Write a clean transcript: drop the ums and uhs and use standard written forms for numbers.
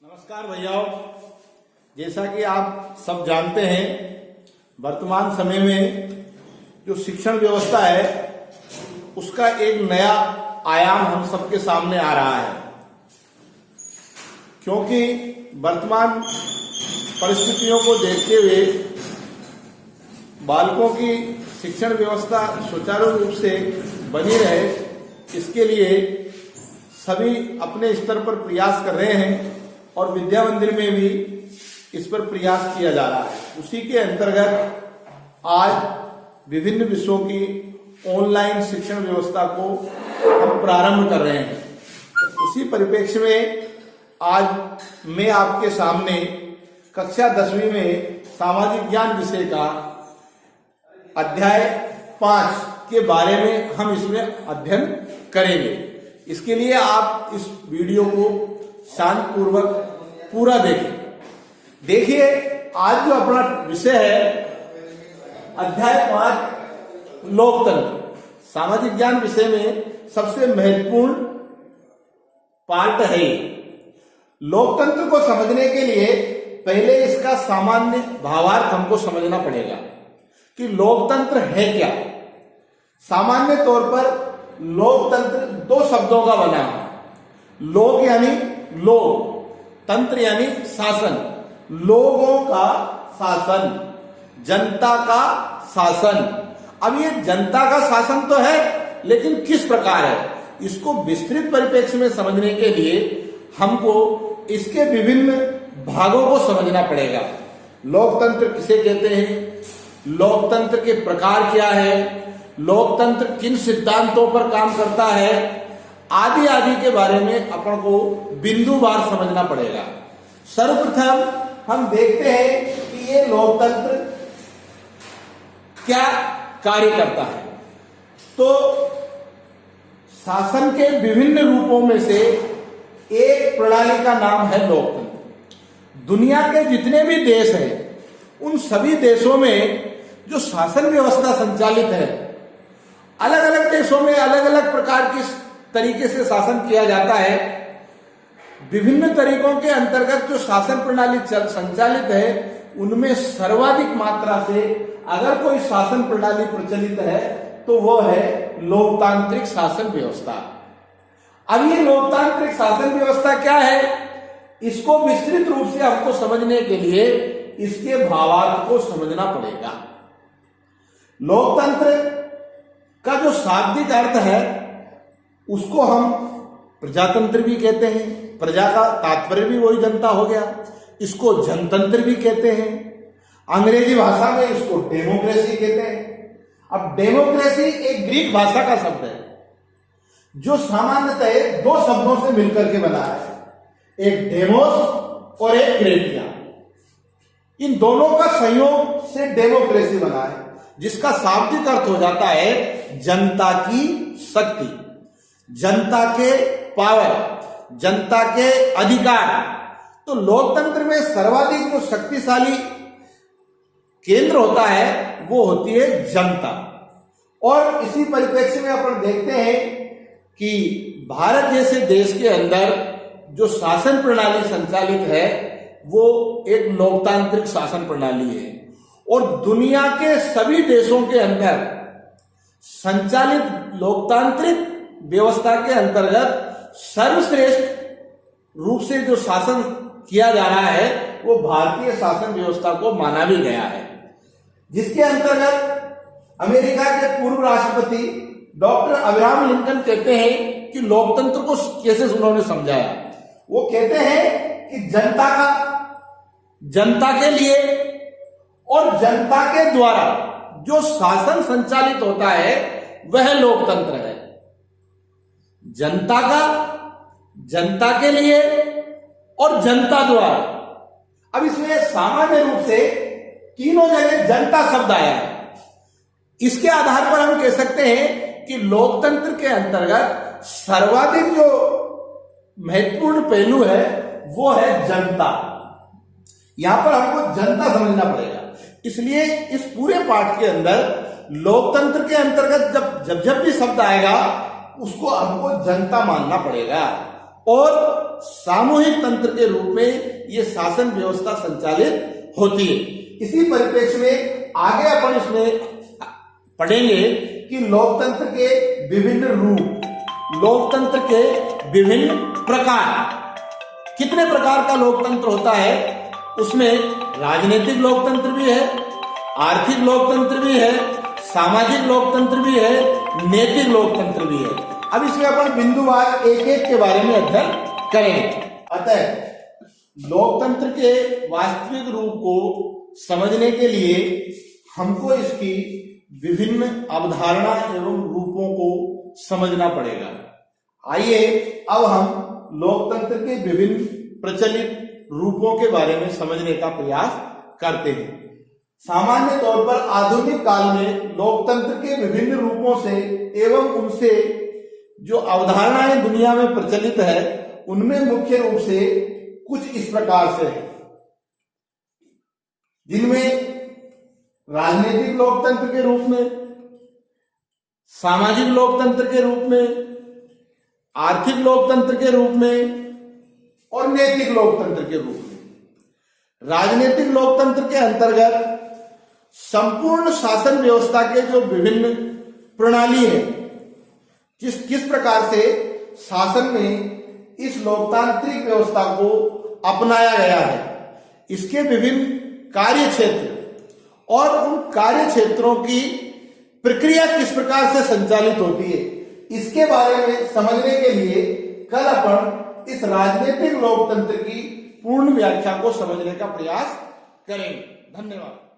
नमस्कार भैयाओ, जैसा कि आप सब जानते हैं वर्तमान समय में जो शिक्षण व्यवस्था है उसका एक नया आयाम हम सबके सामने आ रहा है, क्योंकि वर्तमान परिस्थितियों को देखते हुए बालकों की शिक्षण व्यवस्था सुचारू रूप से बनी रहे, इसके लिए सभी अपने स्तर पर प्रयास कर रहे हैं और विद्या मंदिर में भी इस पर प्रयास किया जा रहा है। उसी के अंतर्गत आज विभिन्न विषयों की ऑनलाइन शिक्षण व्यवस्था को हम प्रारंभ कर रहे हैं। उसी परिप्रेक्ष्य में आज मैं आपके सामने कक्षा 10वीं में सामाजिक ज्ञान विषय का अध्याय 5 के बारे में हम इसमें अध्ययन करेंगे। इसके लिए आप इस वीडियो को शांतिपूर्वक पूरा देखें। देखिए, आज जो अपना विषय है अध्याय 5 लोकतंत्र, सामाजिक ज्ञान विषय में सबसे महत्वपूर्ण पार्ट है। लोकतंत्र को समझने के लिए पहले इसका सामान्य भावार्थ हमको समझना पड़ेगा कि लोकतंत्र है क्या। सामान्य तौर पर लोकतंत्र दो शब्दों का बना है। लोक यानी लोग, तंत्र यानी शासन, लोगों का शासन, जनता का शासन। अब ये जनता का शासन तो है, लेकिन किस प्रकार है, इसको विस्तृत परिप्रेक्ष्य में समझने के लिए हमको इसके विभिन्न भागों को समझना पड़ेगा। लोकतंत्र किसे कहते हैं, लोकतंत्र के प्रकार क्या है, लोकतंत्र किन सिद्धांतों पर काम करता है, आदि आदि के बारे में अपन को बिंदुवार समझना पड़ेगा। सर्वप्रथम हम देखते हैं कि ये लोकतंत्र क्या कार्य करता है। तो शासन के विभिन्न रूपों में से एक प्रणाली का नाम है लोकतंत्र। दुनिया के जितने भी देश हैं उन सभी देशों में जो शासन व्यवस्था संचालित है, अलग अलग देशों में अलग अलग प्रकार की तरीके से शासन किया जाता है। विभिन्न तरीकों के अंतर्गत जो शासन प्रणाली संचालित है उनमें सर्वाधिक मात्रा से अगर कोई शासन प्रणाली प्रचलित है तो वो है लोकतांत्रिक शासन व्यवस्था। अब ये लोकतांत्रिक शासन व्यवस्था क्या है, इसको विस्तृत रूप से हमको समझने के लिए इसके भावार्थ को समझना पड़ेगा। लोकतंत्र का जो शाब्दिक अर्थ है उसको हम प्रजातंत्र भी कहते हैं। प्रजा का तात्पर्य भी वही जनता हो गया। इसको जनतंत्र भी कहते हैं। अंग्रेजी भाषा में इसको डेमोक्रेसी कहते हैं। अब डेमोक्रेसी एक ग्रीक भाषा का शब्द है जो सामान्यतः दो शब्दों से मिलकर के बना है, एक डेमोस और एक क्रेटिया। इन दोनों का संयोग से डेमोक्रेसी बना है, जिसका शाब्दिक अर्थ हो जाता है जनता की शक्ति, जनता के पावर, जनता के अधिकार। तो लोकतंत्र में सर्वाधिक जो शक्तिशाली केंद्र होता है वो होती है जनता। और इसी परिप्रेक्ष्य में अपन देखते हैं कि भारत जैसे देश के अंदर जो शासन प्रणाली संचालित है वो एक लोकतांत्रिक शासन प्रणाली है। और दुनिया के सभी देशों के अंदर संचालित लोकतांत्रिक व्यवस्था के अंतर्गत सर्वश्रेष्ठ रूप से जो शासन किया जा रहा है वो भारतीय शासन व्यवस्था को माना भी गया है, जिसके अंतर्गत अमेरिका के पूर्व राष्ट्रपति डॉक्टर अब्राहम लिंकन कहते हैं कि लोकतंत्र को कैसे उन्होंने समझाया। वो कहते हैं कि जनता के लिए और जनता के द्वारा जो शासन संचालित होता है वह लोकतंत्र है। जनता के लिए और जनता द्वारा। अब इसमें सामान्य रूप से तीनों जगह जनता शब्द आया है। इसके आधार पर हम कह सकते हैं कि लोकतंत्र के अंतर्गत सर्वाधिक जो महत्वपूर्ण पहलू है वो है जनता। यहां पर हमको जनता समझना पड़ेगा। इसलिए इस पूरे पाठ के अंदर लोकतंत्र के अंतर्गत जब भी शब्द आएगा उसको हमको जनता मानना पड़ेगा। और सामूहिक तंत्र के रूप में ये शासन व्यवस्था संचालित होती है। इसी परिप्रेक्ष्य में आगे अपन इसमें पढ़ेंगे कि लोकतंत्र के विभिन्न रूप, लोकतंत्र के विभिन्न प्रकार, कितने प्रकार का लोकतंत्र होता है। उसमें राजनीतिक लोकतंत्र भी है, आर्थिक लोकतंत्र भी है, सामाजिक लोकतंत्र भी है, नैतिक लोकतंत्र भी है। अब इसमें अपन बिंदुवार एक एक के बारे में अध्ययन करेंगे। अतः लोकतंत्र के वास्तविक रूप को समझने के लिए हमको इसकी विभिन्न अवधारणा एवं रूपों को समझना पड़ेगा। आइए अब हम लोकतंत्र के विभिन्न प्रचलित रूपों के बारे में समझने का प्रयास करते हैं। सामान्य तौर पर आधुनिक काल में लोकतंत्र के विभिन्न रूपों से एवं उनसे जो अवधारणाएं दुनिया में प्रचलित है उनमें मुख्य रूप से कुछ इस प्रकार से है, जिनमें राजनीतिक लोकतंत्र के रूप में, सामाजिक लोकतंत्र के रूप में, आर्थिक लोकतंत्र के रूप में और नैतिक लोकतंत्र के रूप में। राजनीतिक लोकतंत्र के अंतर्गत संपूर्ण शासन व्यवस्था के जो विभिन्न प्रणाली है, किस प्रकार से शासन में इस लोकतांत्रिक व्यवस्था को अपनाया गया है, इसके विभिन्न कार्य क्षेत्र और उन कार्य क्षेत्रों की प्रक्रिया किस प्रकार से संचालित होती है, इसके बारे में समझने के लिए कल अपन इस राजनीतिक लोकतंत्र की पूर्ण व्याख्या को समझने का प्रयास करेंगे। धन्यवाद।